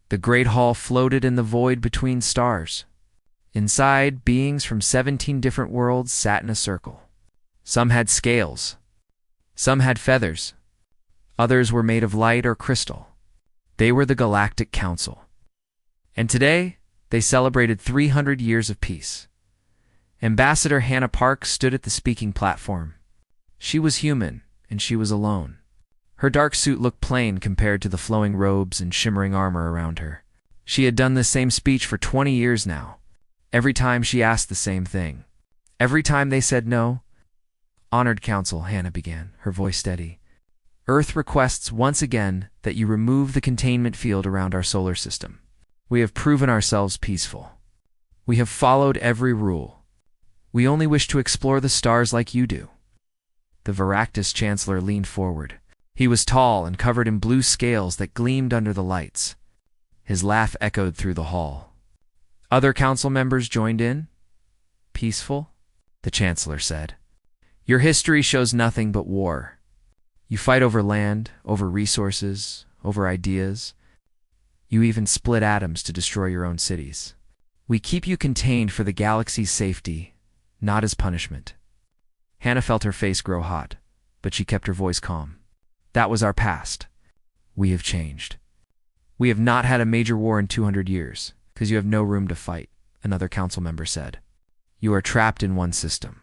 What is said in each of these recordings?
The great hall floated in the void between stars. Inside, beings from 17 different worlds sat in a circle. Some had scales. Some had feathers. Others were made of light or crystal. They were the Galactic Council. And today, they celebrated 300 years of peace. Ambassador Hannah Park stood at the speaking platform. She was human, and she was alone. Her dark suit looked plain compared to the flowing robes and shimmering armor around her. She had done this same speech for 20 years now. Every time she asked the same thing. Every time they said no. "Honored Council," Hannah began, her voice steady. "Earth requests once again that you remove the containment field around our solar system. We have proven ourselves peaceful. We have followed every rule. We only wish to explore the stars like you do." The Varactus Chancellor leaned forward. He was tall and covered in blue scales that gleamed under the lights. His laugh echoed through the hall. Other council members joined in. "Peaceful?" the Chancellor said. "Your history shows nothing but war. You fight over land, over resources, over ideas. You even split atoms to destroy your own cities. We keep you contained for the galaxy's safety, not as punishment." Hannah felt her face grow hot, but she kept her voice calm. "That was our past. We have changed. We have not had a major war in 200 years, because you have no room to fight," another council member said. "You are trapped in one system.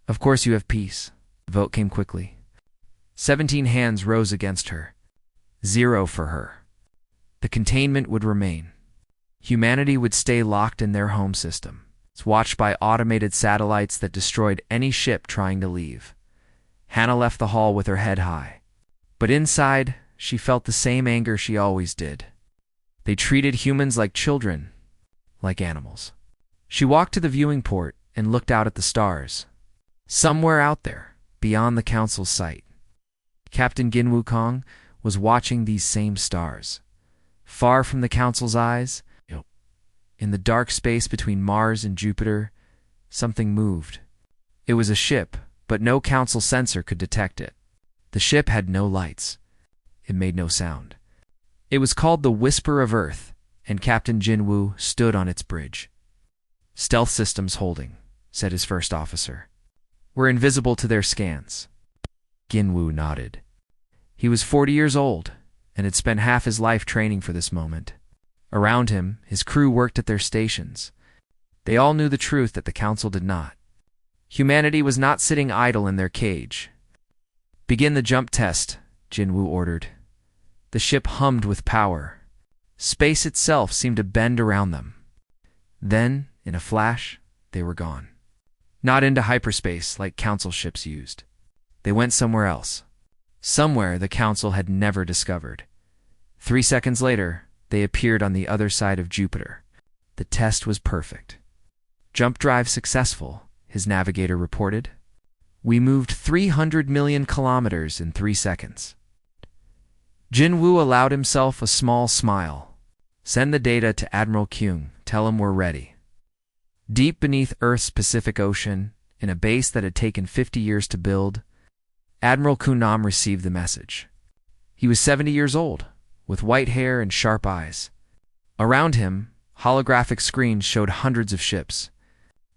Of course you have peace." The vote came quickly. 17 hands rose against her. 0 for her. The containment would remain. Humanity would stay locked in their home system, watched by automated satellites that destroyed any ship trying to leave. Hannah left the hall with her head high. But inside, she felt the same anger she always did. They treated humans like children, like animals. She walked to the viewing port and looked out at the stars. Somewhere out there, beyond the council's sight, Captain Gin Wukong was watching these same stars. Far from the council's eyes, in the dark space between Mars and Jupiter, something moved. It was a ship, but no council sensor could detect it. The ship had no lights. It made no sound. It was called the Whisper of Earth, and Captain Jinwoo stood on its bridge. "Stealth systems holding," said his first officer. "We're invisible to their scans." Jinwoo nodded. He was 40 years old, and had spent half his life training for this moment. Around him, his crew worked at their stations. They all knew the truth that the council did not. Humanity was not sitting idle in their cage. "Begin the jump test," Jinwoo ordered. The ship hummed with power. Space itself seemed to bend around them. Then, in a flash, they were gone. Not into hyperspace like council ships used. They went somewhere else. Somewhere the council had never discovered. 3 seconds later, they appeared on the other side of Jupiter. The test was perfect. "Jump drive successful," his navigator reported. "We moved 300 million kilometers in 3 seconds." Jinwoo allowed himself a small smile. "Send the data to Admiral Kyung. Tell him we're ready." Deep beneath Earth's Pacific Ocean, in a base that had taken 50 years to build, Admiral Kunam received the message. He was 70 years old, with white hair and sharp eyes. Around him, holographic screens showed hundreds of ships.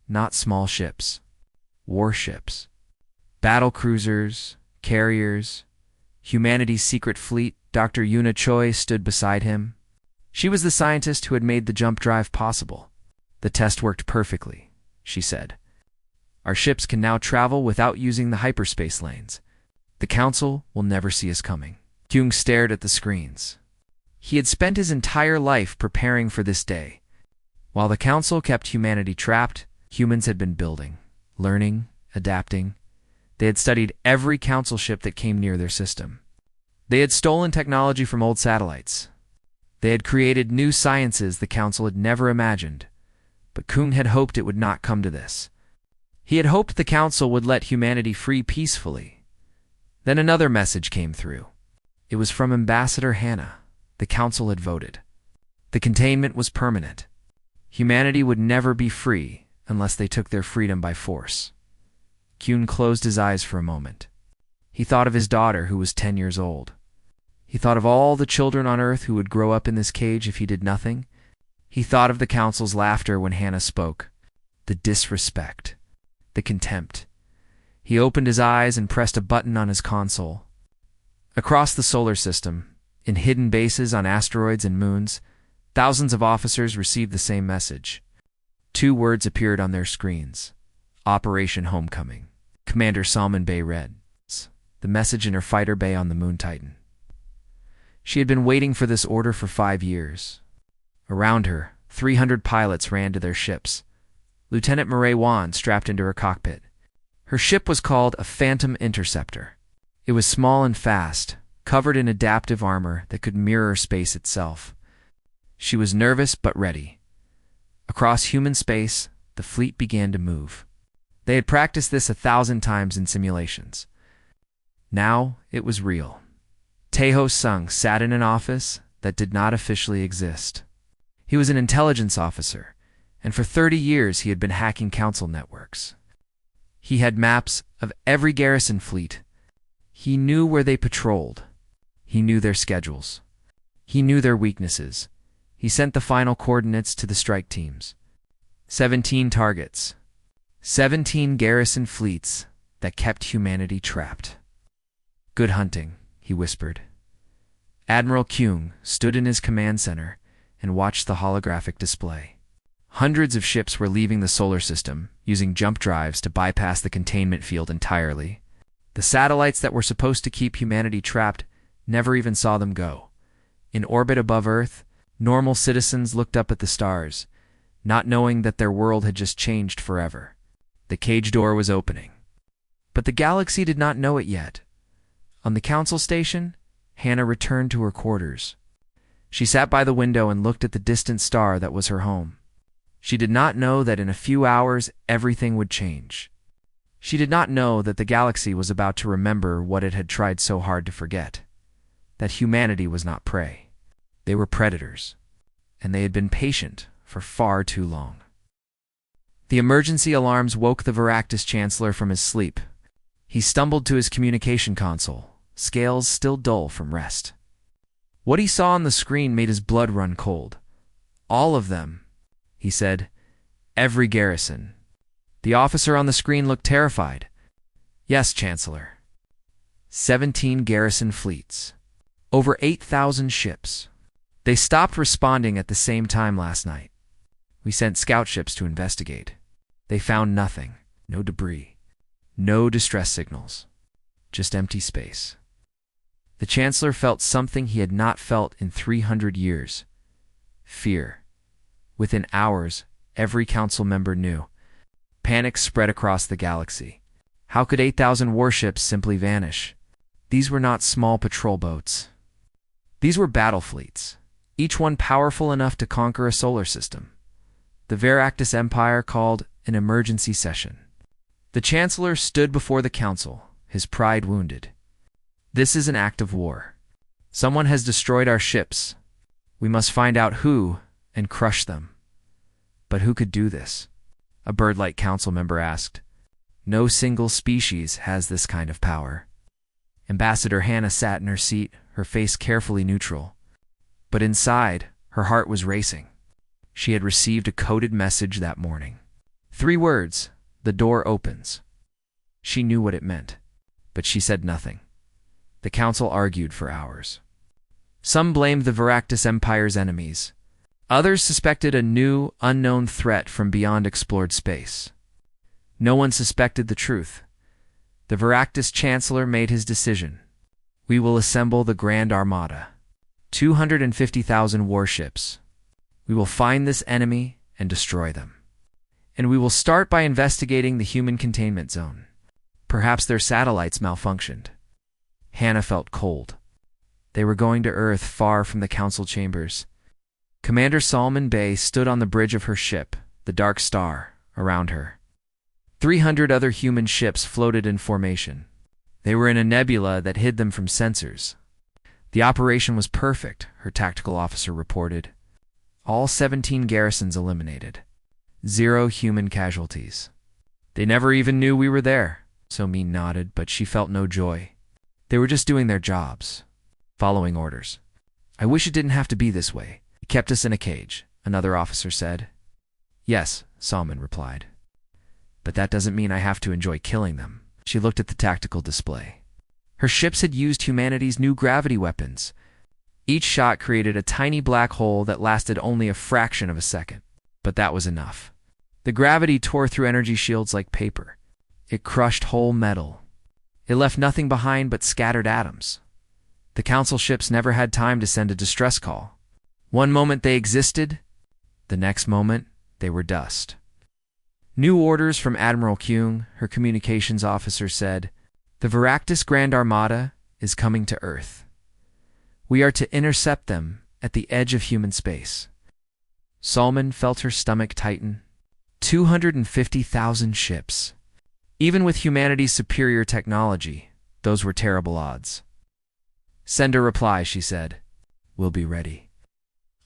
Not small ships. Warships. Battle cruisers, carriers. Humanity's secret fleet. Dr. Yuna Choi stood beside him. She was the scientist who had made the jump drive possible. "The test worked perfectly," she said. "Our ships can now travel without using the hyperspace lanes. The council will never see us coming." Kyung stared at the screens. He had spent his entire life preparing for this day. While the council kept humanity trapped, humans had been building, learning, adapting. They had studied every council ship that came near their system. They had stolen technology from old satellites. They had created new sciences the council had never imagined. But Kung had hoped it would not come to this. He had hoped the council would let humanity free peacefully. Then another message came through. It was from Ambassador Hannah. The council had voted. The containment was permanent. Humanity would never be free unless they took their freedom by force. Kyun closed his eyes for a moment. He thought of his daughter, who was 10 years old. He thought of all the children on Earth who would grow up in this cage if he did nothing. He thought of the council's laughter when Hannah spoke, the disrespect, the contempt. He opened his eyes and pressed a button on his console. Across the solar system, in hidden bases on asteroids and moons, thousands of officers received the same message. 2 words appeared on their screens. Operation Homecoming. Commander Salmon Bay read the message in her fighter bay on the Moon Titan. She had been waiting for this order for 5 years. Around her, 300 pilots ran to their ships. Lieutenant Murray Wan strapped into her cockpit. Her ship was called a Phantom Interceptor. It was small and fast, covered in adaptive armor that could mirror space itself. She was nervous but ready. Across human space, the fleet began to move. They had practiced this 1,000 times in simulations. Now it was real. Taeho Sung sat in an office that did not officially exist. He was an intelligence officer, and for 30 years he had been hacking council networks. He had maps of every garrison fleet. He knew where they patrolled. He knew their schedules. He knew their weaknesses. He sent the final coordinates to the strike teams. 17 targets. 17 garrison fleets that kept humanity trapped. "Good hunting," he whispered. Admiral Kyung stood in his command center and watched the holographic display. Hundreds of ships were leaving the solar system, using jump drives to bypass the containment field entirely. The satellites that were supposed to keep humanity trapped never even saw them go. In orbit above Earth, normal citizens looked up at the stars, not knowing that their world had just changed forever. The cage door was opening. But the galaxy did not know it yet. On the council station, Hannah returned to her quarters. She sat by the window and looked at the distant star that was her home. She did not know that in a few hours everything would change. She did not know that the galaxy was about to remember what it had tried so hard to forget. That humanity was not prey. They were predators, and they had been patient for far too long. The emergency alarms woke the Veractus Chancellor from his sleep. He stumbled to his communication console, scales still dull from rest. What he saw on the screen made his blood run cold. "All of them," he said. "Every garrison." The officer on the screen looked terrified. "Yes, Chancellor. 17 garrison fleets. Over 8,000 ships. They stopped responding at the same time last night. We sent scout ships to investigate. They found nothing. No debris. No distress signals. Just empty space." The Chancellor felt something he had not felt in 300 years. Fear. Within hours, every council member knew. Panic spread across the galaxy. How could 8,000 warships simply vanish? These were not small patrol boats. These were battle fleets, each one powerful enough to conquer a solar system. The Veractus Empire called an emergency session. The Chancellor stood before the council, his pride wounded. "This is an act of war. Someone has destroyed our ships. We must find out who and crush them." "But who could do this?" a bird-like council member asked. "No single species has this kind of power." Ambassador Hannah sat in her seat, her face carefully neutral. But inside, her heart was racing. She had received a coded message that morning. 3 words: "The door opens." She knew what it meant, but she said nothing. The council argued for hours. Some blamed the Veractus Empire's enemies. Others suspected a new, unknown threat from beyond explored space. No one suspected the truth. The Veractus Chancellor made his decision. "We will assemble the Grand Armada. 250,000 warships. We will find this enemy and destroy them. And we will start by investigating the human containment zone. Perhaps their satellites malfunctioned." Hannah felt cold. They were going to Earth far from the council chambers. Commander Salmon Bay stood on the bridge of her ship, the dark star around her. 300 other human ships floated in formation. They were in a nebula that hid them from sensors. The operation was perfect, her tactical officer reported. All 17 garrisons eliminated. 0 human casualties. "They never even knew we were there," So Min nodded, but she felt no joy. They were just doing their jobs. following orders. I wish it didn't have to be this way. It kept us in a cage, another officer said. Yes, Salman replied. But that doesn't mean I have to enjoy killing them. She looked at the tactical display. Her ships had used humanity's new gravity weapons. Each shot created a tiny black hole that lasted only a fraction of a second. But that was enough. The gravity tore through energy shields like paper. It crushed whole metal. It left nothing behind but scattered atoms. The Council ships never had time to send a distress call. One moment they existed, the next moment they were dust. New orders from Admiral Kueng, her communications officer, said, "The Veractus Grand Armada is coming to Earth. We are to intercept them at the edge of human space." Salman felt her stomach tighten. 250,000 ships. Even with humanity's superior technology, those were terrible odds. "Send a reply," she said. "We'll be ready."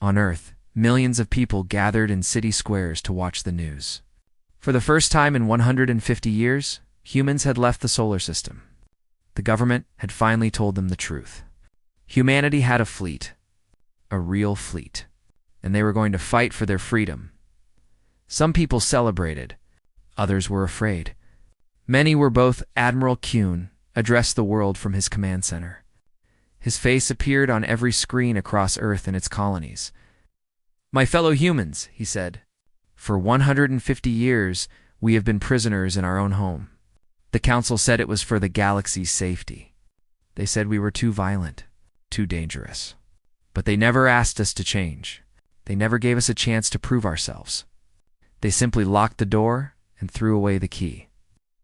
On Earth, millions of people gathered in city squares to watch the news. For the first time in 150 years, humans had left the solar system. The government had finally told them the truth. Humanity had a fleet, a real fleet, and they were going to fight for their freedom. Some people celebrated, others were afraid. Many were both. Admiral Kueng addressed the world from his command center. His face appeared on every screen across Earth and its colonies. "My fellow humans," he said, "for 150 years we have been prisoners in our own home. The Council said it was for the galaxy's safety. They said we were too violent, too dangerous. But they never asked us to change. They never gave us a chance to prove ourselves. They simply locked the door and threw away the key."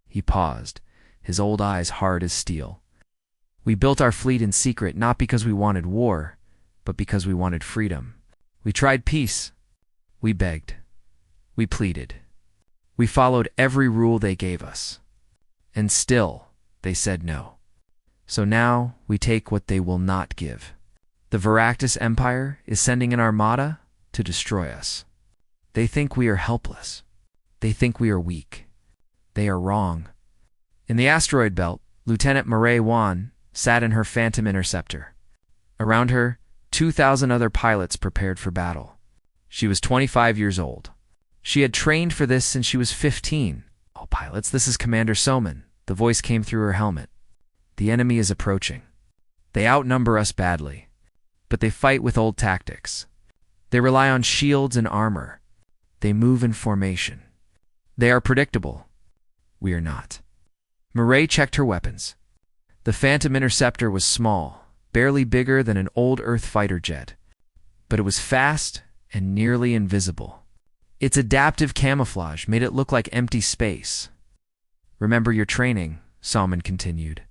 He paused, his old eyes hard as steel. "We built our fleet in secret not because we wanted war, but because we wanted freedom. We tried peace. We begged. We pleaded. We followed every rule they gave us. And still, they said no. So now we take what they will not give. The Veractus Empire is sending an armada to destroy us. They think we are helpless. They think we are weak. They are wrong." In the asteroid belt, Lieutenant Murray Wan sat in her Phantom Interceptor. Around her, 2,000 other pilots prepared for battle. She was 25 years old. She had trained for this since she was 15. "All pilots, this is Commander Soman." The voice came through her helmet. "The enemy is approaching. They outnumber us badly, but they fight with old tactics. They rely on shields and armor. They move in formation. They are predictable. We are not." Murray checked her weapons. The Phantom Interceptor was small, barely bigger than an old Earth fighter jet, but it was fast and nearly invisible. Its adaptive camouflage made it look like empty space. "Remember your training," Salman continued.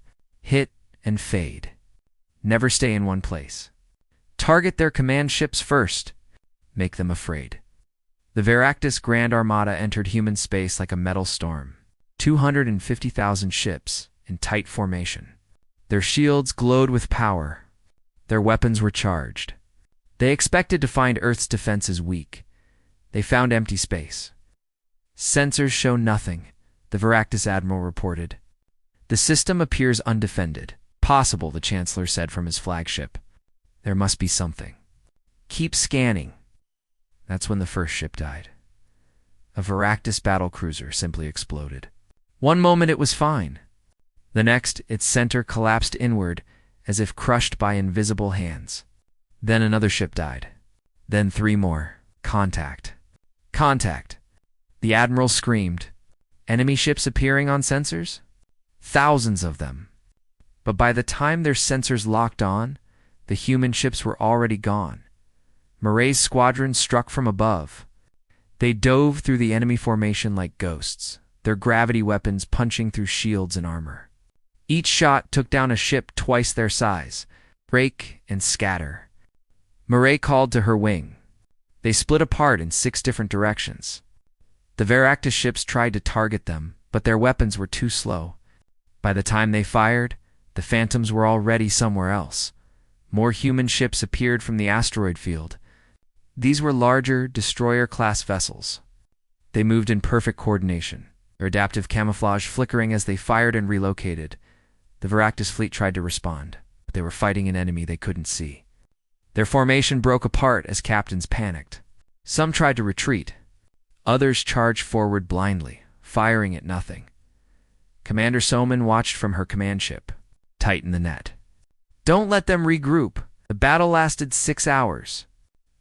"Hit and fade. Never stay in one place. Target their command ships first. Make them afraid." The Veractus Grand Armada entered human space like a metal storm. 250,000 ships in tight formation. Their shields glowed with power. Their weapons were charged. They expected to find Earth's defenses weak. They found empty space. "Sensors show nothing," the Veractus Admiral reported. "The system appears undefended." "Possible," the Chancellor said from his flagship. "There must be something. Keep scanning." That's when the first ship died. A Veractus battlecruiser simply exploded. One moment it was fine. The next, its center collapsed inward as if crushed by invisible hands. Then another ship died. Then 3 more. "Contact. Contact." The Admiral screamed. Enemy ships appearing on sensors? Thousands of them. But by the time their sensors locked on, the human ships were already gone. Murray's squadron struck from above. They dove through the enemy formation like ghosts, their gravity weapons punching through shields and armor. Each shot took down a ship twice their size. "Break and scatter." Murray called to her wing. They split apart in 6 different directions. The Veractus ships tried to target them, but their weapons were too slow. By the time they fired, the Phantoms were already somewhere else. More human ships appeared from the asteroid field. These were larger, destroyer-class vessels. They moved in perfect coordination, their adaptive camouflage flickering as they fired and relocated. The Veractus fleet tried to respond, but They were fighting an enemy they couldn't see. Their formation broke apart as captains panicked. Some tried to retreat. Others charged forward blindly, firing at nothing. Commander Soman watched from her command ship. Tighten the net. Don't let them regroup. The battle lasted 6 hours.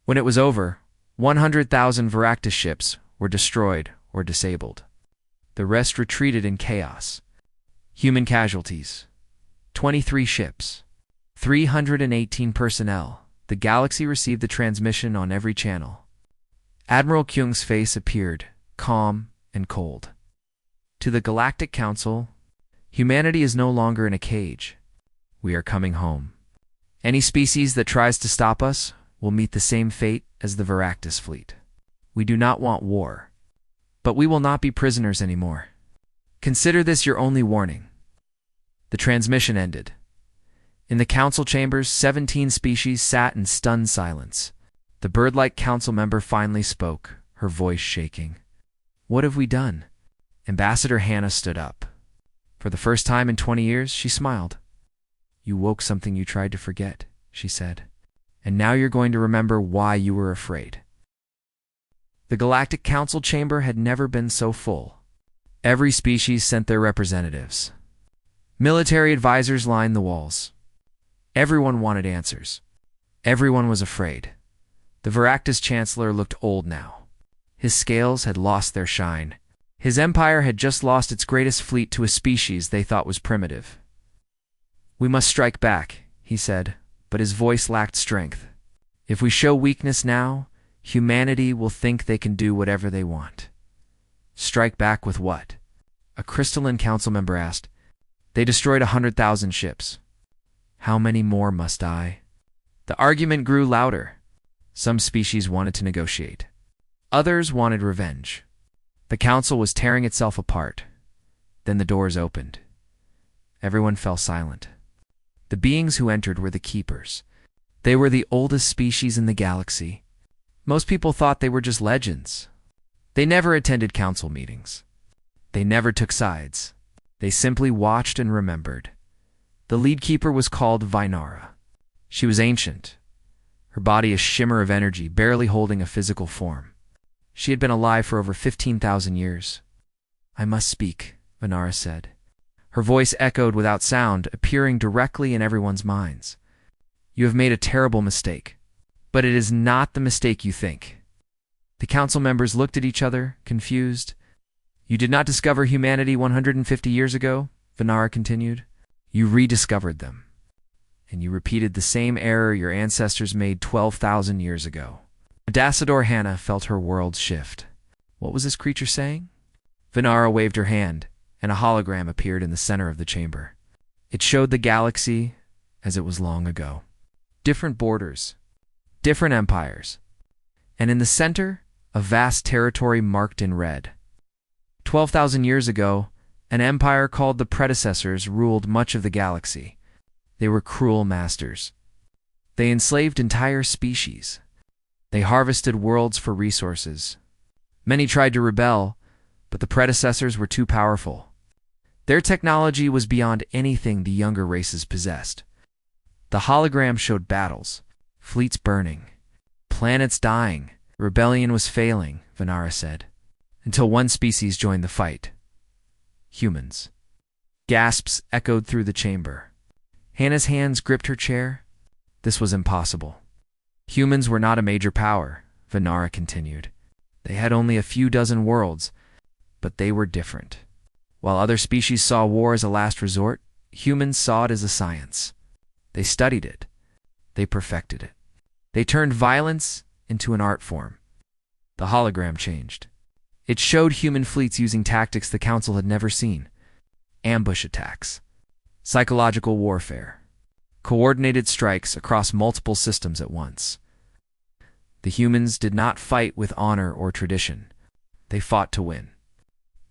When it was over, 100,000 Varactus ships were destroyed or disabled. The rest retreated in chaos. Human casualties: 23 ships, 318 personnel. The galaxy received the transmission on every channel. Admiral Kyung's face appeared, calm and cold. To the Galactic Council, humanity is no longer in a cage. We are coming home. Any species that tries to stop us will meet the same fate as the Varactus fleet. We do not want war, but we will not be prisoners anymore. Consider this your only warning. The transmission ended. In the council chambers, 17 species sat in stunned silence. The bird-like council member finally spoke, her voice shaking. What have we done? Ambassador Hannah stood up. For the first time in 20 years, she smiled. You woke something you tried to forget, she said. And now you're going to remember why you were afraid. The Galactic Council chamber had never been so full. Every species sent their representatives. Military advisors lined the walls. Everyone wanted answers. Everyone was afraid. The Varactus Chancellor looked old now. His scales had lost their shine. His empire had just lost its greatest fleet to a species they thought was primitive. We must strike back, he said, but his voice lacked strength. If we show weakness now, humanity will think they can do whatever they want. Strike back with what? A crystalline council member asked. They destroyed 100,000 ships. How many more must die? The argument grew louder. Some species wanted to negotiate. Others wanted revenge. The council was tearing itself apart. Then the doors opened. Everyone fell silent. The beings who entered were the Keepers. They were the oldest species in the galaxy. Most people thought they were just legends. They never attended council meetings. They never took sides. They simply watched and remembered. The lead keeper was called Vinara. She was ancient, her body a shimmer of energy, barely holding a physical form. She had been alive for over 15,000 years. I must speak, Vinara said. Her voice echoed without sound, appearing directly in everyone's minds. You have made a terrible mistake, but it is not the mistake you think. The council members looked at each other, confused. You did not discover humanity 150 years ago, Vinara continued. You rediscovered them. And you repeated the same error your ancestors made 12,000 years ago. Ambassador Hannah felt her world shift. What was this creature saying? Vinara waved her hand, and a hologram appeared in the center of the chamber. It showed the galaxy as it was long ago. Different borders, different empires, and in the center, a vast territory marked in red. 12,000 years ago, an empire called the Predecessors ruled much of the galaxy. They were cruel masters. They enslaved entire species. They harvested worlds for resources. Many tried to rebel, but the Predecessors were too powerful. Their technology was beyond anything the younger races possessed. The hologram showed battles, fleets burning, planets dying. Rebellion was failing, Vinara said, until one species joined the fight. Humans. Gasps echoed through the chamber. Hannah's hands gripped her chair. This was impossible. Humans were not a major power, Vinara continued. They had only a few dozen worlds, but they were different. While other species saw war as a last resort, humans saw it as a science. They studied it. They perfected it. They turned violence into an art form. The hologram changed. It showed human fleets using tactics the Council had never seen. Ambush attacks, psychological warfare, coordinated strikes across multiple systems at once. The humans did not fight with honor or tradition. They fought to win.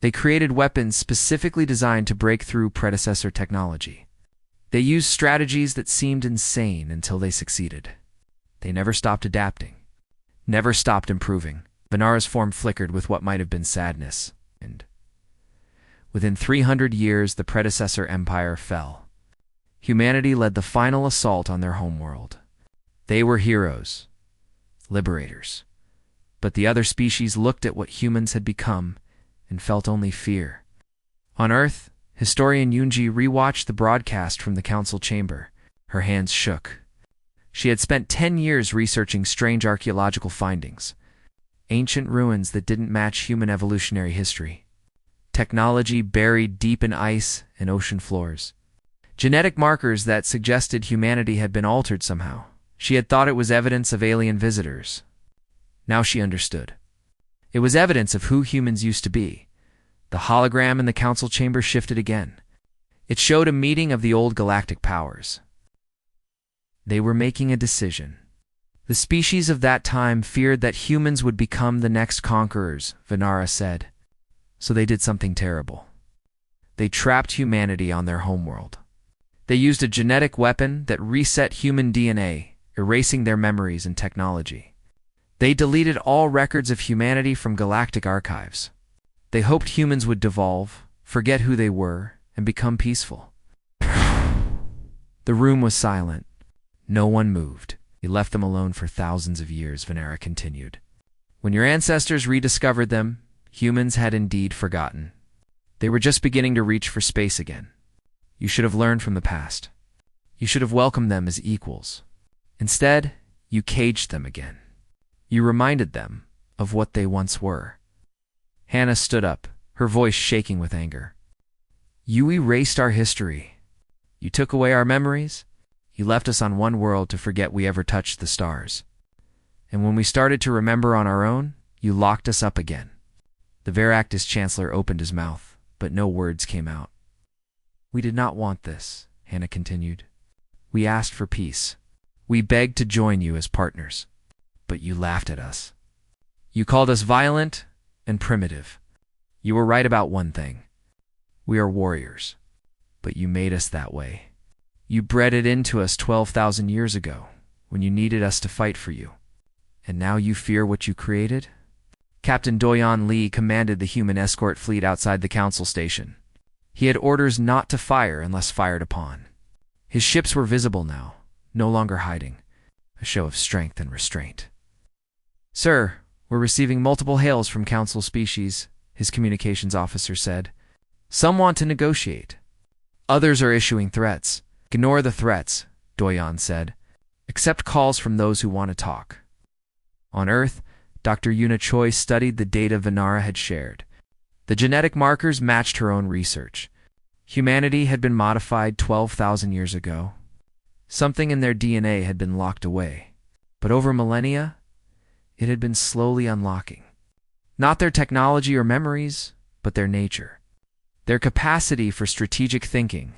They created weapons specifically designed to break through predecessor technology. They used strategies that seemed insane until they succeeded. They never stopped adapting, never stopped improving. Vinara's form flickered with what might have been sadness, and within 300 years the predecessor empire fell. humanity led the final assault on their homeworld. They were heroes, liberators. But the other species looked at what humans had become and felt only fear. On Earth, historian Yunji rewatched the broadcast from the council chamber. Her hands shook. She had spent 10 years researching strange archaeological findings, ancient ruins that didn't match human evolutionary history, technology buried deep in ice and ocean floors, genetic markers that suggested humanity had been altered somehow. She had thought it was evidence of alien visitors. Now she understood. It was evidence of who humans used to be. The hologram in the council chamber shifted again. It showed a meeting of the old galactic powers. They were making a decision. The species of that time feared that humans would become the next conquerors, Venara said. So they did something terrible. They trapped humanity on their homeworld. They used a genetic weapon that reset human DNA, erasing their memories and technology. They deleted all records of humanity from galactic archives. They hoped humans would devolve, forget who they were, and become peaceful. The room was silent. No one moved. You left them alone for thousands of years, Venera continued. When your ancestors rediscovered them, humans had indeed forgotten. They were just beginning to reach for space again. You should have learned from the past. You should have welcomed them as equals. Instead, you caged them again. You reminded them of what they once were. Hannah stood up, her voice shaking with anger. You erased our history. You took away our memories. You left us on one world to forget we ever touched the stars. And when we started to remember on our own, you locked us up again. The Veractus Chancellor opened his mouth, but no words came out. We did not want this, Hannah continued. We asked for peace. We begged to join you as partners. But you laughed at us. You called us violent and primitive. You were right about one thing. We are warriors. But you made us that way. You bred it into us 12,000 years ago, when you needed us to fight for you. And now you fear what you created? Captain Doyon Lee commanded the human escort fleet outside the council station. He had orders not to fire unless fired upon. His ships were visible now, no longer hiding, a show of strength and restraint. Sir, we're receiving multiple hails from council species, his communications officer said. Some want to negotiate. Others are issuing threats. Ignore the threats, Doyon said. Accept calls from those who want to talk. On Earth, Dr. Yuna Choi studied the data Venara had shared. The genetic markers matched her own research. Humanity had been modified 12,000 years ago. Something in their DNA had been locked away. But over millennia, it had been slowly unlocking. Not their technology or memories, but their nature. Their capacity for strategic thinking.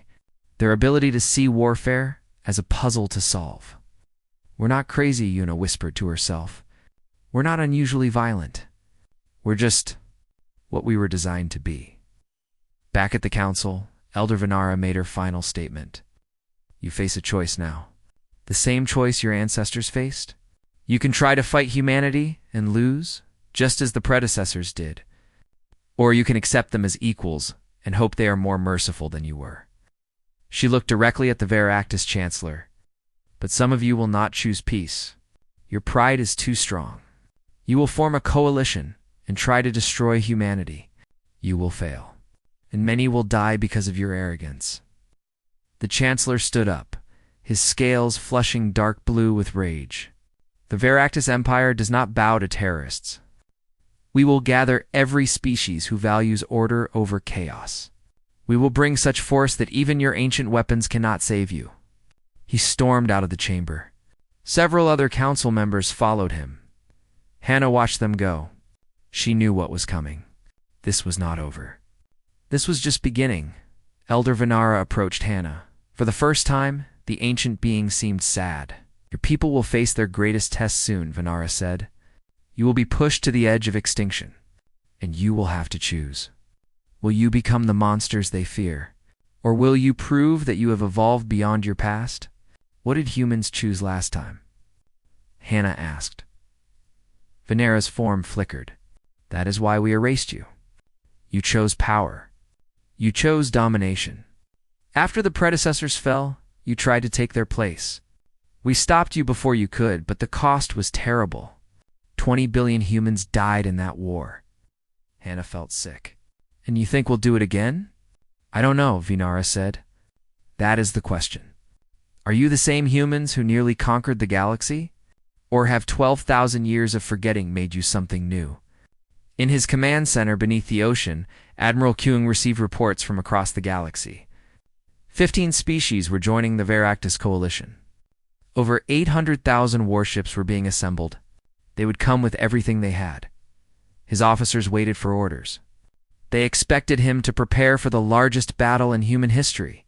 Their ability to see warfare as a puzzle to solve. We're not crazy, Yuna whispered to herself. We're not unusually violent. We're just what we were designed to be. Back at the council, Elder Venara made her final statement. You face a choice now. The same choice your ancestors faced. You can try to fight humanity and lose, just as the predecessors did. Or you can accept them as equals and hope they are more merciful than you were. She looked directly at the Veractus Chancellor. But some of you will not choose peace. Your pride is too strong. You will form a coalition and try to destroy humanity. You will fail. And many will die because of your arrogance. The Chancellor stood up, his scales flushing dark blue with rage. The Veractus Empire does not bow to terrorists. We will gather every species who values order over chaos. We will bring such force that even your ancient weapons cannot save you. He stormed out of the chamber. Several other council members followed him. Hannah watched them go. She knew what was coming. This was not over. This was just beginning. Elder Venara approached Hannah. For the first time, the ancient being seemed sad. Your people will face their greatest test soon, Venara said. You will be pushed to the edge of extinction, and you will have to choose. Will you become the monsters they fear? Or will you prove that you have evolved beyond your past? What did humans choose last time? Hannah asked. Venera's form flickered. That is why we erased you. You chose power. You chose domination. After the predecessors fell, You tried to take their place. We stopped you before you could, but the cost was terrible. 20 billion humans died in that war. Hannah felt sick. And you think we'll do it again? I don't know, Vinara said. That is the question. Are you the same humans who nearly conquered the galaxy? Or have 12,000 years of forgetting made you something new? In his command center beneath the ocean, Admiral Kuang received reports from across the galaxy. 15 species were joining the Veractus coalition. Over 800,000 warships were being assembled. They would come with everything they had. His officers waited for orders. They expected him to prepare for the largest battle in human history.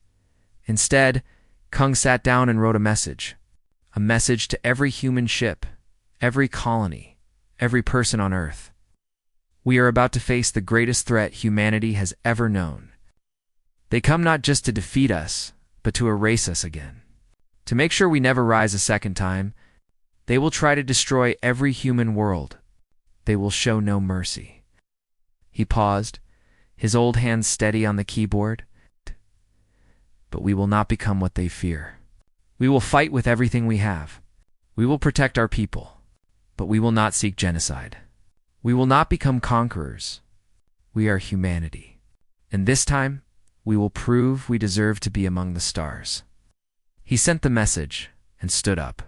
Instead, Kuang sat down and wrote a message to every human ship, every colony, every person on Earth. We are about to face the greatest threat humanity has ever known. They come not just to defeat us, but to erase us again. To make sure we never rise a second time, they will try to destroy every human world. They will show no mercy. He paused, his old hand steady on the keyboard. But we will not become what they fear. We will fight with everything we have. We will protect our people, but we will not seek genocide. We will not become conquerors. We are humanity. And this time, we will prove we deserve to be among the stars. He sent the message and stood up.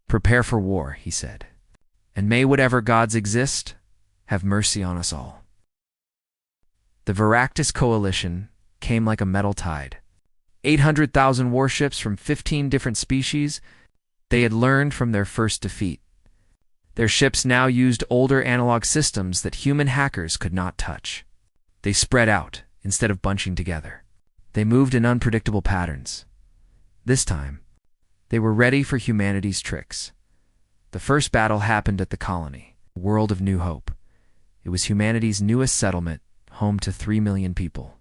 Prepare for war, he said. And may whatever gods exist have mercy on us all. The Veractus coalition came like a metal tide. 800,000 warships from 15 different species. They had learned from their first defeat. Their ships now used older analog systems that human hackers could not touch. They spread out instead of bunching together. They moved in unpredictable patterns. This time, they were ready for humanity's tricks. The first battle happened at the colony, a world of new hope. It was humanity's newest settlement, home to 3 million people.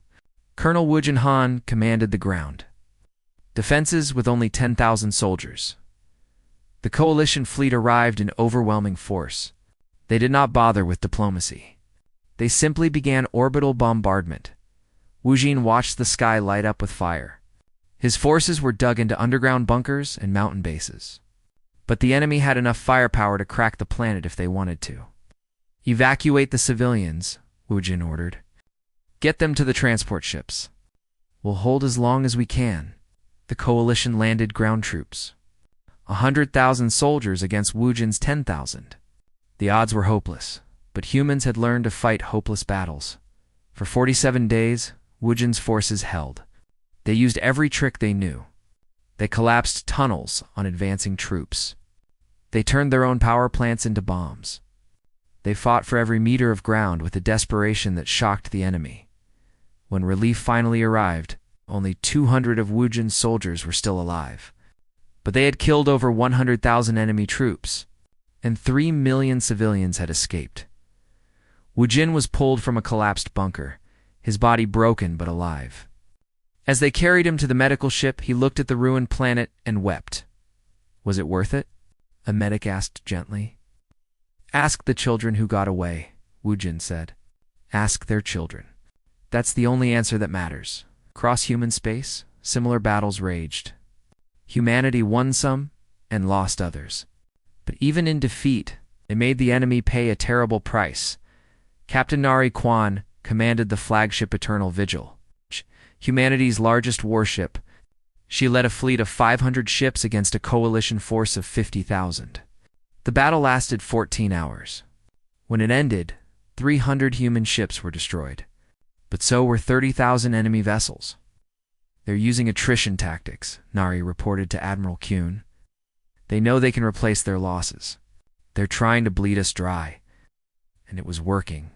Colonel Wu Han commanded the ground. Defenses with only 10,000 soldiers. The coalition fleet arrived in overwhelming force. They did not bother with diplomacy. They simply began orbital bombardment. Wu Jin watched the sky light up with fire. His forces were dug into underground bunkers and mountain bases. But the enemy had enough firepower to crack the planet if they wanted to. Evacuate the civilians, Wu Jin ordered. Get them to the transport ships. We'll hold as long as we can. The coalition landed ground troops. 100,000 soldiers against Wu Jin's 10,000. The odds were hopeless, but humans had learned to fight hopeless battles. For 47 days, Wu Jin's forces held. They used every trick they knew. They collapsed tunnels on advancing troops. They turned their own power plants into bombs. They fought for every meter of ground with a desperation that shocked the enemy. When relief finally arrived, only 200 of Wu Jin's soldiers were still alive. But they had killed over 100,000 enemy troops, and 3 million civilians had escaped. Wu Jin was pulled from a collapsed bunker, his body broken but alive. As they carried him to the medical ship, he looked at the ruined planet and wept. Was it worth it? A medic asked gently. Ask the children who got away, Wu Jin said. Ask their children. That's the only answer that matters. Across human space, similar battles raged. Humanity won some and lost others. But even in defeat, they made the enemy pay a terrible price. Captain Nari Quan commanded the flagship Eternal Vigil, humanity's largest warship. She led a fleet of 500 ships against a coalition force of 50,000. The battle lasted 14 hours. When it ended, 300 human ships were destroyed. But so were 30,000 enemy vessels. They're using attrition tactics, Nari reported to Admiral Kuang. They know they can replace their losses. They're trying to bleed us dry. And it was working.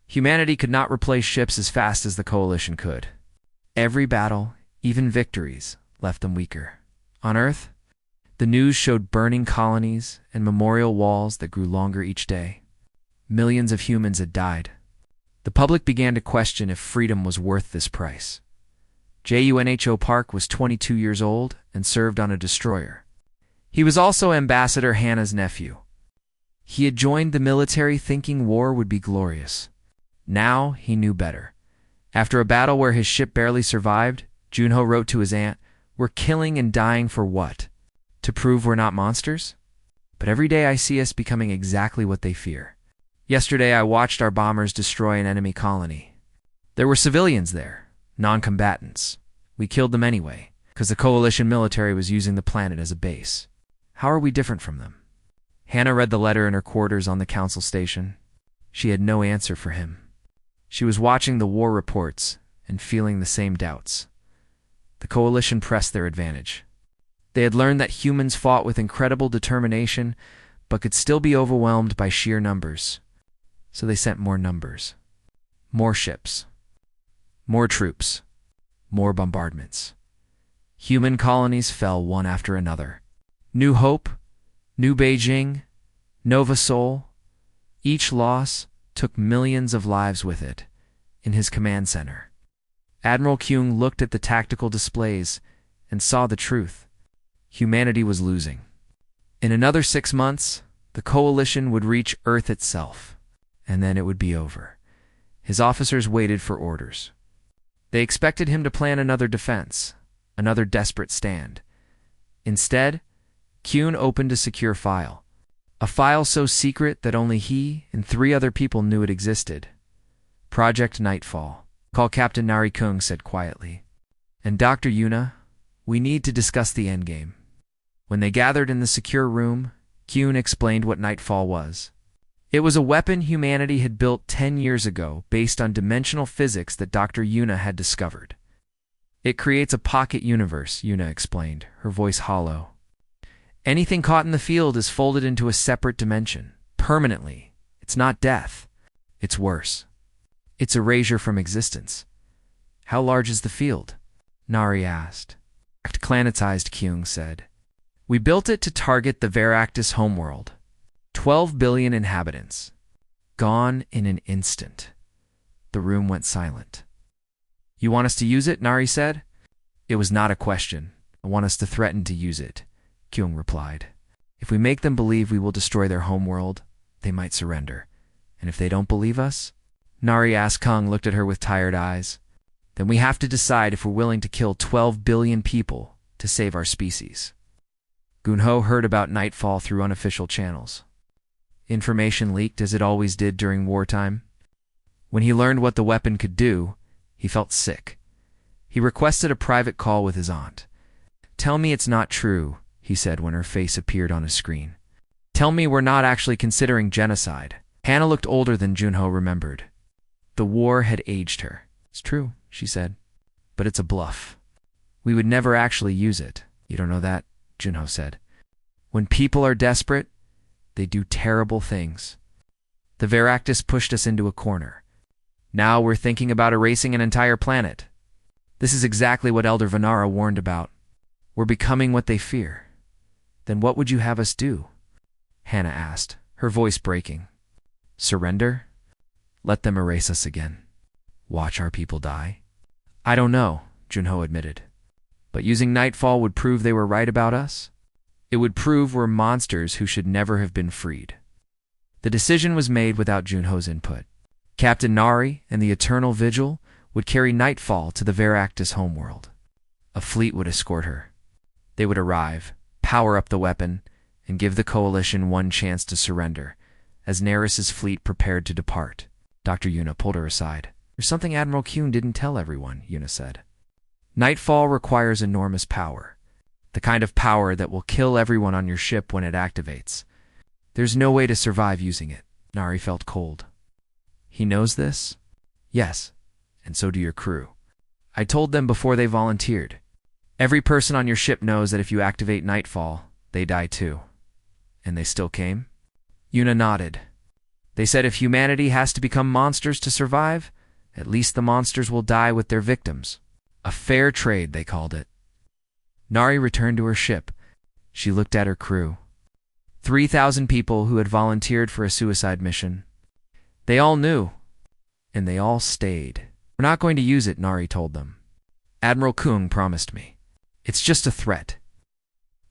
Humanity could not replace ships as fast as the coalition could. Every battle, even victories, left them weaker. On Earth, the news showed burning colonies and memorial walls that grew longer each day. Millions of humans had died. The public began to question if freedom was worth this price. Junho Park was 22 years old and served on a destroyer. He was also Ambassador Hannah's nephew. He had joined the military thinking war would be glorious. Now he knew better. After a battle where his ship barely survived, Junho wrote to his aunt, We're killing and dying for what? To prove we're not monsters? But every day I see us becoming exactly what they fear. Yesterday I watched our bombers destroy an enemy colony. There were civilians there, non-combatants. We killed them anyway, because the coalition military was using the planet as a base. How are we different from them? Hannah read the letter in her quarters on the council station. She had no answer for him. She was watching the war reports and feeling the same doubts. The coalition pressed their advantage. They had learned that humans fought with incredible determination, but could still be overwhelmed by sheer numbers. So they sent more numbers. More ships. More troops. More bombardments. Human colonies fell one after another. New Hope, New Beijing, Nova Sol. Each loss took millions of lives with it in his command center. Admiral Kyung looked at the tactical displays and saw the truth. Humanity was losing. In another 6 months, the coalition would reach Earth itself, and then it would be over. His officers waited for orders. They expected him to plan another defense, another desperate stand. Instead, Kyun opened a secure file. A file so secret that only he and 3 other people knew it existed. Project Nightfall. Call Captain Nari Kung said quietly. And Dr. Yuna, we need to discuss the endgame. When they gathered in the secure room, Kyun explained what Nightfall was. It was a weapon humanity had built 10 years ago based on dimensional physics that Dr. Yuna had discovered. It creates a pocket universe, Yuna explained, her voice hollow. Anything caught in the field is folded into a separate dimension, permanently. It's not death. It's worse. It's erasure from existence. How large is the field? Nari asked. Planetized, Kyung said. We built it to target the Veractus homeworld. 12 billion inhabitants. Gone in an instant. The room went silent. You want us to use it? Nari said. It was not a question. I want us to threaten to use it, Kyung replied. If we make them believe we will destroy their homeworld, they might surrender. And if they don't believe us? Nari asked. Kung looked at her with tired eyes. Then we have to decide if we're willing to kill 12 billion people to save our species. Gunho heard about Nightfall through unofficial channels. Information leaked as it always did during wartime. When he learned what the weapon could do, he felt sick. He requested a private call with his aunt. Tell me it's not true, he said when her face appeared on his screen. Tell me we're not actually considering genocide. Hannah looked older than Junho remembered. The war had aged her. It's true, she said. But it's a bluff. We would never actually use it. You don't know that? Junho said. When people are desperate, they do terrible things. The Veractus pushed us into a corner. Now we're thinking about erasing an entire planet. This is exactly what Elder Vanara warned about. We're becoming what they fear. Then what would you have us do? Hannah asked, her voice breaking. Surrender? Let them erase us again. Watch our people die? I don't know, Junho admitted. But using Nightfall would prove they were right about us? It would prove we're monsters who should never have been freed. The decision was made without Junho's input. Captain Nari and the Eternal Vigil would carry Nightfall to the Veractus homeworld. A fleet would escort her. They would arrive, power up the weapon, and give the Coalition one chance to surrender, as Neris's fleet prepared to depart. Dr. Yuna pulled her aside. There's something Admiral Kyun didn't tell everyone, Yuna said. Nightfall requires enormous power. The kind of power that will kill everyone on your ship when it activates. There's no way to survive using it. Nari felt cold. He knows this? Yes, and so do your crew. I told them before they volunteered. Every person on your ship knows that if you activate Nightfall, they die too. And they still came? Yuna nodded. They said if humanity has to become monsters to survive, at least the monsters will die with their victims. A fair trade, they called it. Nari returned to her ship. She looked at her crew. 3,000 people who had volunteered for a suicide mission. They all knew, and they all stayed. We're not going to use it, Nari told them. Admiral Kung promised me. It's just a threat.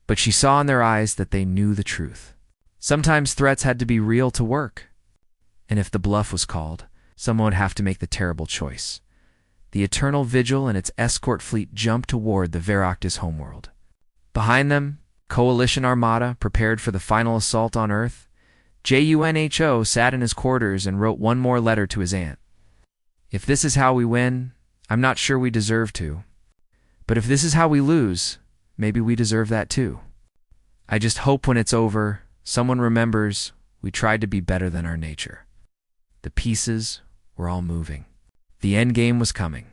But she saw in their eyes that they knew the truth. Sometimes threats had to be real to work. And if the bluff was called, someone would have to make the terrible choice. The Eternal Vigil and its escort fleet jumped toward the Veractus homeworld. Behind them, Coalition Armada prepared for the final assault on Earth. Junho sat in his quarters and wrote one more letter to his aunt. If this is how we win, I'm not sure we deserve to. But if this is how we lose, maybe we deserve that too. I just hope when it's over, someone remembers we tried to be better than our nature. The pieces were all moving. The end game was coming.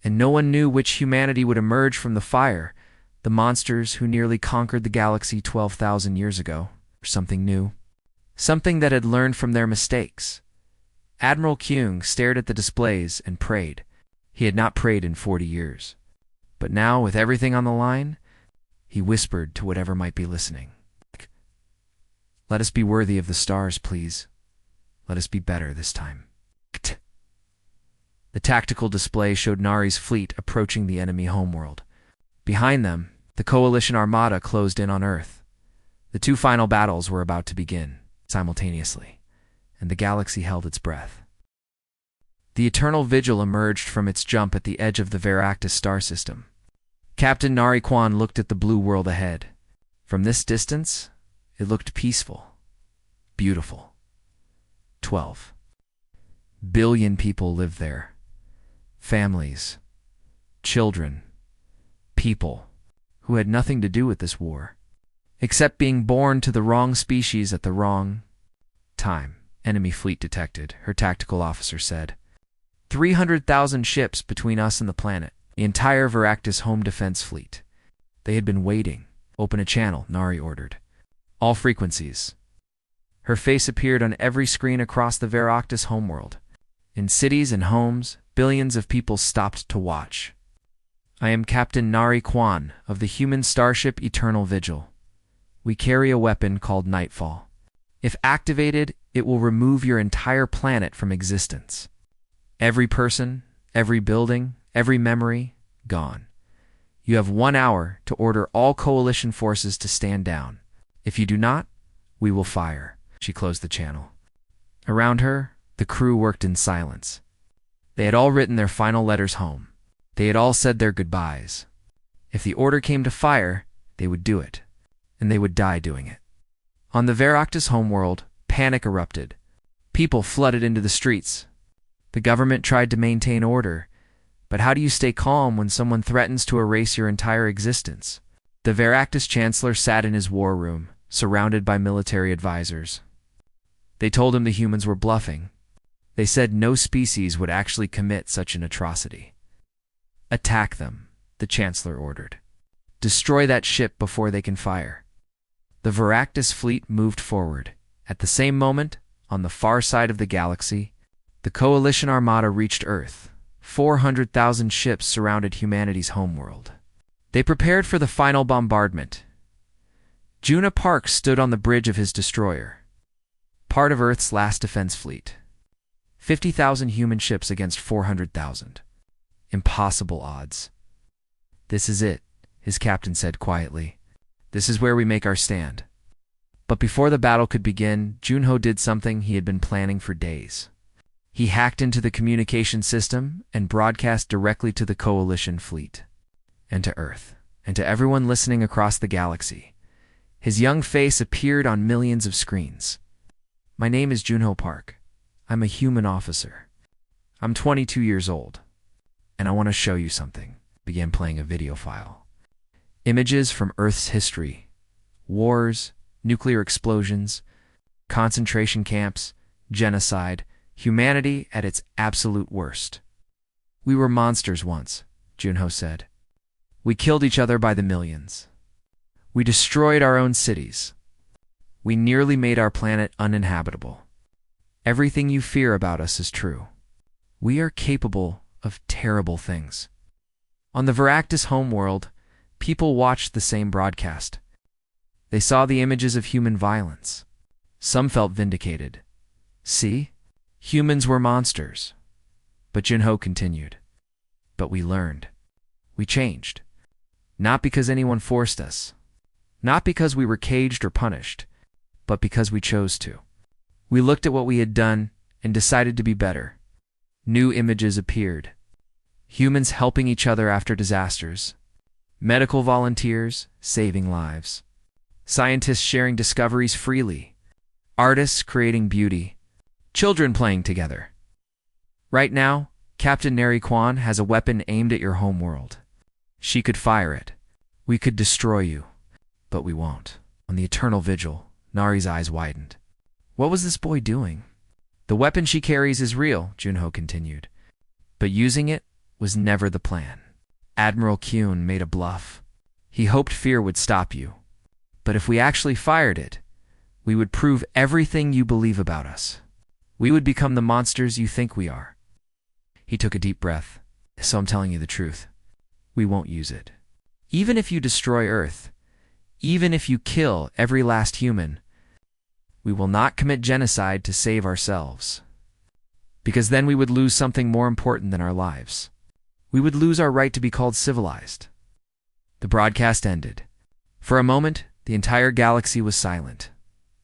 And no one knew which humanity would emerge from the fire, the monsters who nearly conquered the galaxy 12,000 years ago, or something new. Something that had learned from their mistakes. Admiral Kyung stared at the displays and prayed. He had not prayed in 40 years. But now, with everything on the line, he whispered to whatever might be listening. Let us be worthy of the stars, please. Let us be better this time. The tactical display showed Nari's fleet approaching the enemy homeworld. Behind them, the Coalition Armada closed in on Earth. The two final battles were about to begin, simultaneously, and the galaxy held its breath. The Eternal Vigil emerged from its jump at the edge of the Veractus star system. Captain Nari Kwan looked at the blue world ahead. From this distance, it looked peaceful, beautiful. 12 billion people lived there. Families, children, people who had nothing to do with this war, except being born to the wrong species at the wrong time. Enemy fleet detected, her tactical officer said. 300,000 ships between us and the planet, the entire Veractus home defense fleet. They had been waiting. Open a channel, Nari ordered. All frequencies. Her face appeared on every screen across the Veractus homeworld. In cities and homes, billions of people stopped to watch. I am Captain Nari Kwan of the human starship Eternal Vigil. We carry a weapon called Nightfall. If activated, it will remove your entire planet from existence. Every person, every building, every memory, gone. You have 1 hour to order all coalition forces to stand down. If you do not, we will fire. She closed the channel. Around her, the crew worked in silence. They had all written their final letters home. They had all said their goodbyes. If the order came to fire, they would do it, and they would die doing it. On the Veractus homeworld, panic erupted. People flooded into the streets. The government tried to maintain order, but how do you stay calm when someone threatens to erase your entire existence? The Veractus chancellor sat in his war room, surrounded by military advisors. They told him the humans were bluffing. They said no species would actually commit such an atrocity. Attack them, the chancellor ordered. Destroy that ship before they can fire. The Veractus fleet moved forward. At the same moment, on the far side of the galaxy, the Coalition Armada reached Earth. 400,000 ships surrounded humanity's homeworld. They prepared for the final bombardment. Junho Park stood on the bridge of his destroyer, part of Earth's last defense fleet. 50,000 human ships against 400,000. Impossible odds. This is it, his captain said quietly. This is where we make our stand. But before the battle could begin, Junho did something he had been planning for days. He hacked into the communication system and broadcast directly to the Coalition fleet, and to Earth, and to everyone listening across the galaxy. His young face appeared on millions of screens. My name is Junho Park. I'm a human officer. I'm 22 years old, and I want to show you something. Began playing a video file. Images from Earth's history. Wars, nuclear explosions, concentration camps, genocide, humanity at its absolute worst. We were monsters once, Junho said. We killed each other by the millions. We destroyed our own cities. We nearly made our planet uninhabitable. Everything you fear about us is true. We are capable of terrible things. On the Veractus homeworld, people watched the same broadcast. They saw the images of human violence. Some felt vindicated. See? Humans were monsters. But Junho continued. But we learned. We changed. Not because anyone forced us. Not because we were caged or punished, but because we chose to. We looked at what we had done and decided to be better. New images appeared. Humans helping each other after disasters. Medical volunteers saving lives. Scientists sharing discoveries freely. Artists creating beauty. Children playing together. Right now, Captain Neri Kwan has a weapon aimed at your homeworld. She could fire it. We could destroy you. But we won't. On the eternal vigil, Nari's eyes widened. What was this boy doing? The weapon she carries is real, Junho continued. But using it was never the plan. Admiral Kyun made a bluff. He hoped fear would stop you. But if we actually fired it, we would prove everything you believe about us. We would become the monsters you think we are. He took a deep breath. So I'm telling you the truth. We won't use it. Even if you destroy Earth, even if you kill every last human, we will not commit genocide to save ourselves. Because then we would lose something more important than our lives. We would lose our right to be called civilized. The broadcast ended. For a moment, the entire galaxy was silent.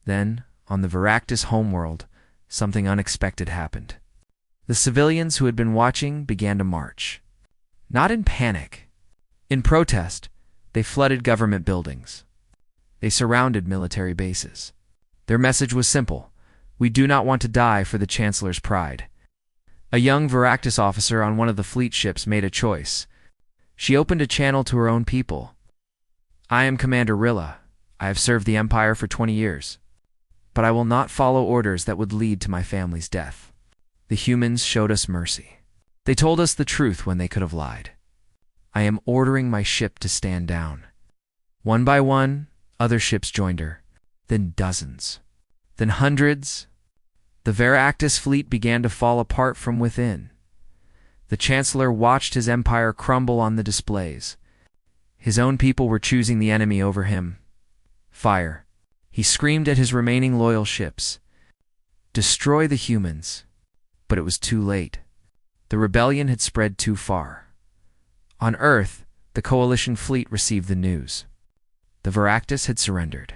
Then, on the Veractus homeworld, something unexpected happened. The civilians who had been watching began to march. Not in panic. In protest, they flooded government buildings. They surrounded military bases. Their message was simple. We do not want to die for the Chancellor's pride. A young Veractus officer on one of the fleet ships made a choice. She opened a channel to her own people. I am Commander Rilla. I have served the Empire for 20 years. But I will not follow orders that would lead to my family's death. The humans showed us mercy. They told us the truth when they could have lied. I am ordering my ship to stand down. One by one, other ships joined her. Then dozens. Then hundreds. The Veractus fleet began to fall apart from within. The Chancellor watched his empire crumble on the displays. His own people were choosing the enemy over him. Fire. He screamed at his remaining loyal ships. Destroy the humans. But it was too late. The rebellion had spread too far. On Earth, the Coalition fleet received the news. The Veractus had surrendered.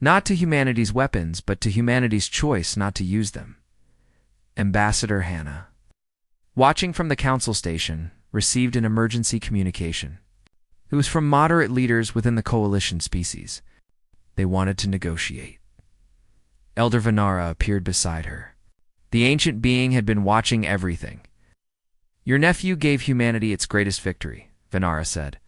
Not to humanity's weapons, but to humanity's choice not to use them. Ambassador Hannah, watching from the council station, received an emergency communication. It was from moderate leaders within the Coalition species. They wanted to negotiate. Elder Venara appeared beside her. The ancient being had been watching everything. Your nephew gave humanity its greatest victory, Venara said.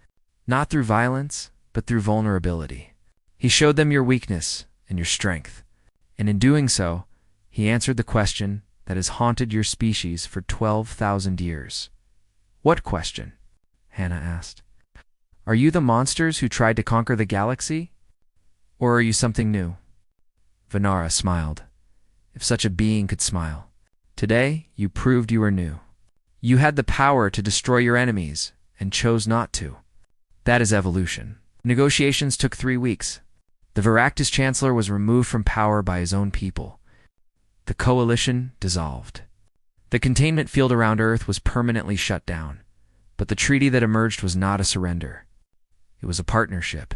Not through violence, but through vulnerability. He showed them your weakness and your strength. And in doing so, he answered the question that has haunted your species for 12,000 years. What question? Hannah asked. Are you the monsters who tried to conquer the galaxy? Or are you something new? Venara smiled. If such a being could smile. Today, you proved you were new. You had the power to destroy your enemies and chose not to. That is evolution. Negotiations took 3 weeks. The Veractus Chancellor was removed from power by his own people. The Coalition dissolved. The containment field around Earth was permanently shut down. But the treaty that emerged was not a surrender. It was a partnership.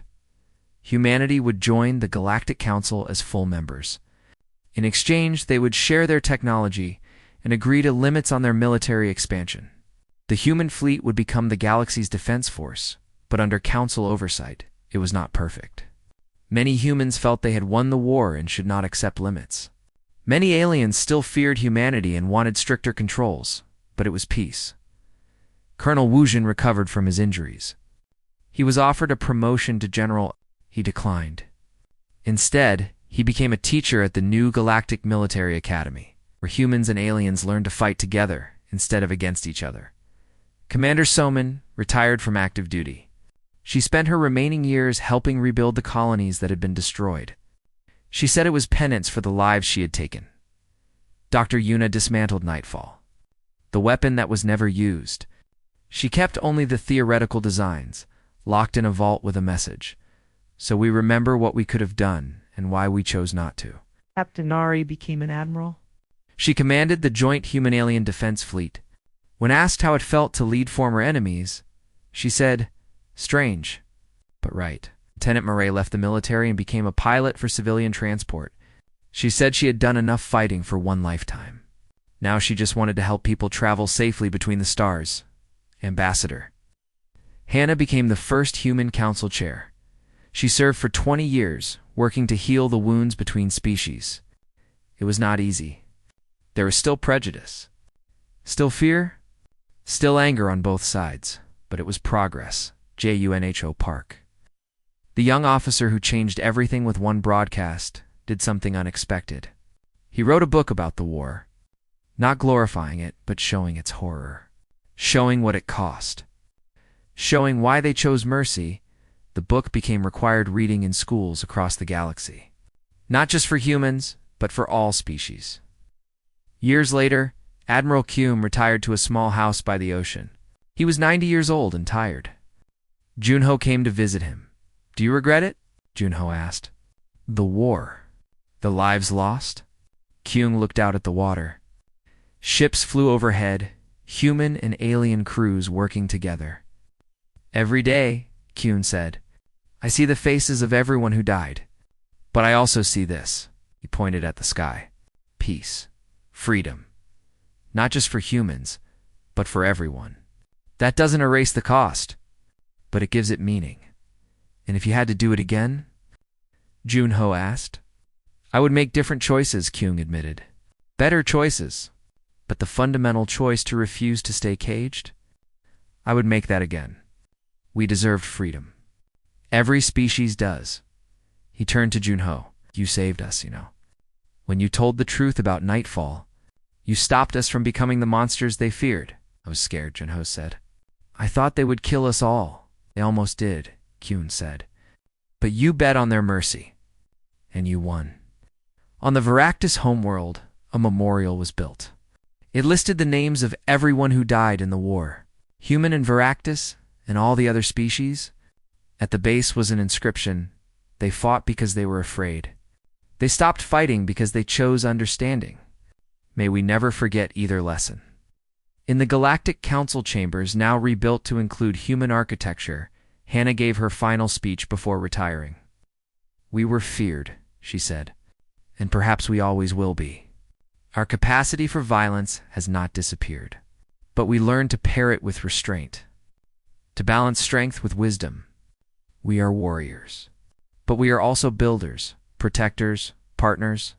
Humanity would join the Galactic Council as full members. In exchange, they would share their technology and agree to limits on their military expansion. The human fleet would become the galaxy's defense force, but under Council oversight, it was not perfect. Many humans felt they had won the war and should not accept limits. Many aliens still feared humanity and wanted stricter controls, but it was peace. Colonel Wuzhen recovered from his injuries. He was offered a promotion to general. He declined. Instead, he became a teacher at the new Galactic Military Academy, where humans and aliens learned to fight together instead of against each other. Commander Soman retired from active duty. She spent her remaining years helping rebuild the colonies that had been destroyed. She said it was penance for the lives she had taken. Dr. Yuna dismantled Nightfall, the weapon that was never used. She kept only the theoretical designs, locked in a vault with a message. So we remember what we could have done and why we chose not to. Captain Nari became an admiral. She commanded the Joint Human-Alien Defense Fleet. When asked how it felt to lead former enemies, she said, strange, but right. Lieutenant Murray left the military and became a pilot for civilian transport. She said she had done enough fighting for one lifetime. Now she just wanted to help people travel safely between the stars, ambassador. Hannah became the first human council chair. She served for 20 years, working to heal the wounds between species. It was not easy. There was still prejudice, still fear, still anger on both sides, but it was progress. JUNHO Park. The young officer who changed everything with one broadcast did something unexpected. He wrote a book about the war, not glorifying it, but showing its horror, showing what it cost, showing why they chose mercy. The book became required reading in schools across the galaxy, not just for humans, but for all species. Years later, Admiral Kume retired to a small house by the ocean. He was 90 years old and tired. Junho came to visit him. "Do you regret it?" Junho asked. "The war. The lives lost?" Kume looked out at the water. Ships flew overhead, human and alien crews working together. "Every day," Kume said, "I see the faces of everyone who died. But I also see this." He pointed at the sky. "Peace. Freedom. Not just for humans, but for everyone. That doesn't erase the cost, but it gives it meaning." "And if you had to do it again?" Junho asked. "I would make different choices," Kume admitted. "Better choices. But the fundamental choice to refuse to stay caged? I would make that again. We deserved freedom. Every species does." He turned to Junho. "You saved us, you know. When you told the truth about Nightfall, you stopped us from becoming the monsters they feared." "I was scared," Junho said. "I thought they would kill us all." "They almost did," Kuhn said. "But you bet on their mercy, and you won." On the Varactus homeworld, a memorial was built. It listed the names of everyone who died in the war, human and Varactus, and all the other species. At the base was an inscription: "They fought because they were afraid. They stopped fighting because they chose understanding. May we never forget either lesson." In the Galactic Council chambers, now rebuilt to include human architecture, Hannah gave her final speech before retiring. "We were feared," she said, "and perhaps we always will be. Our capacity for violence has not disappeared, but we learned to pair it with restraint, to balance strength with wisdom. We are warriors, but we are also builders, protectors, partners,